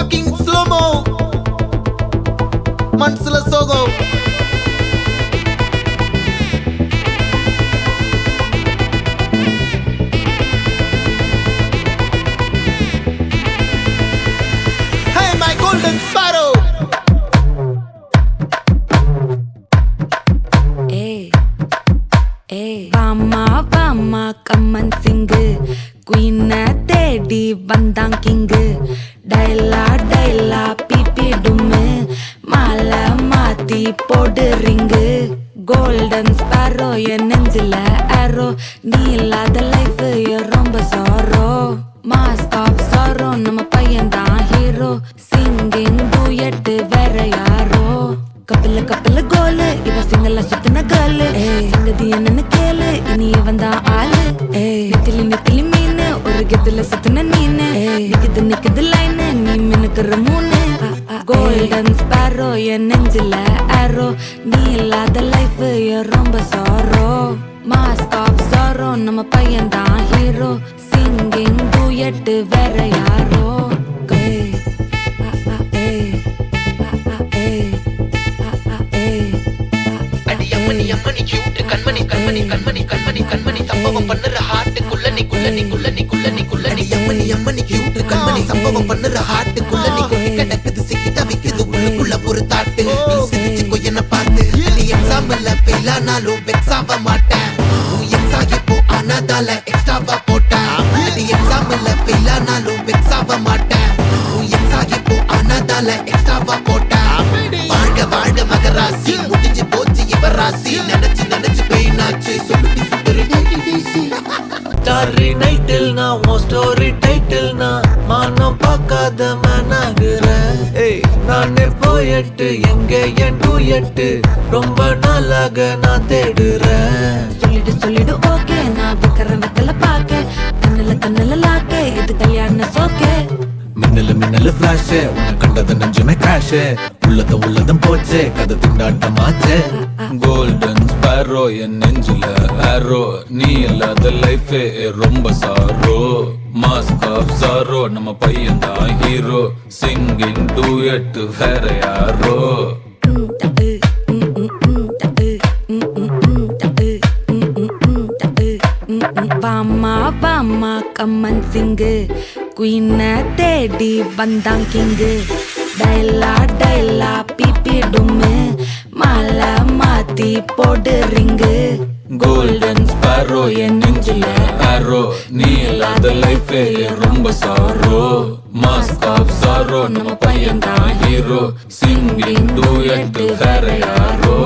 fucking slow-mo Mansula Sogo Hey my golden sparrow Vama vama kaman sing Queen தேடி வந்தான் king டைலா டைலா BP டும்மு மாலை மாத்தி போடு ரிங்கு கோல்டன் ஸ்பாரோ என் நெஞ்சில ஆரோ நீ இல்லாத லைஃப் ரொம்ப சாரோ மாஸ்க் ஆஃப் சாரோ நம்ம பையன்தான் ஹீரோ சிங்கிங் டூயட் வேற யாரோ கப்பில கப்பில கோலு இவ சிங்கல்ல சுத்தின கேர்ளு சிங்கதி என்னன்னு கேளு இனி வந்தான் ஆளு நெத்திலி நெத்திலி மீனு ஒரு கெத்துல சுத்தின நீனு நிக்குது லைனு நீ மினுக்குற மூணு கோல்டன் ஸ்பாரோ என் நெஞ்சில ஆரோ நீ இல்லாத லைஃப் ரொம்ப சாரோ மாஸ்க் ஆஃப் சாரோ நம்ம பையன்தான் ஹீரோ சிங்கிங் டூயட் வேற யாரோ அம்மணி கியூட் கண்மணி கண்மணி கண்மணி கண்மணி கண்மணி சம்பவம் பண்ணுற ஹார்ட் குள்ளனி குள்ளனி குள்ளனி குள்ளனி குள்ளனி அம்மணி கியூட் கண்மணி சம்பவம் பண்ணுற ஹார்ட் குள்ளனி கொட்டி கிடக்குது சிக்கி தவிக்குது உள்ளுக்குள்ள ஒரு தாட்டு நீ சிரிச்சுக்கோ என்ன பார்த்து நீ எக்ஸாம்பிள் ஃபெயில் ஆனாலும் வெக்ஸ் ஆக மாட்டேன் நீ எக்ஸாகி போ ஆனாதால எக்ஸ்ட்ராவா போட்டேன் நீ எக்ஸாம்பிள் ஃபெயில் ஆனாலும் வெக்ஸ் ஆக மாட்டேன் நீ எக்ஸாகி போ ஆனாதால எக்ஸ்ட்ராவா போட்டேன் வாழ்க வாழ்க மகராசி முடிஞ்சு போச்சு இவராசி நினைச்சு நினைச்சு பெயினாச்சு சொல்லுடி சுந்தரி ஸ்டாரி நைட்டில் நான் உன் ஸ்டோரி டைட்டில் நான் மானம் பார்க்காத மனாகிறேன் நானே போயிட்டு எங்க என் டூயட்டு ரொம்ப நாளாக நான் தேடுறேன் சொல்லிடு ஓகே நான் வைக்கிற வெத்தல பாக்க கண்ணுல லாக்கே இது கல்யாண சோக்கே மின்னலு ஃபிளாஷ் உன்னை கண்டது நெஞ்சுமே கிராஷ் உள்ளதும் போச்சே கதை திண்டாட்டமாச்சே கோல்டன் ஸ்பாரோ என் நெஞ்சில ஆரோ நீ இல்லாத லைஃபே ரொம்ப சாரோ மாஸ்க் ஆஃப் சாரோ நம்ம பையன்தான் ஹீரோ சிங்கிங் டூயட் வேற யாரோ வாமா வாமா கம்மன் சிங்கு குயின தேடி வந்தான் கிங்கு டைலா டைலா பிபி டும்மு மாலை மாத்தி போடு ரிங்கு கோல்டன் ஸ்பாரோ என் நெஞ்சில ஆரோ நீ இல்லாத லைஃபே ரொம்ப சாரோ மாஸ்க் ஆஃப் சாரோ நம்ம பையன்தான் ஹீரோ சிங்கிங் டூயட் வேற யாரோ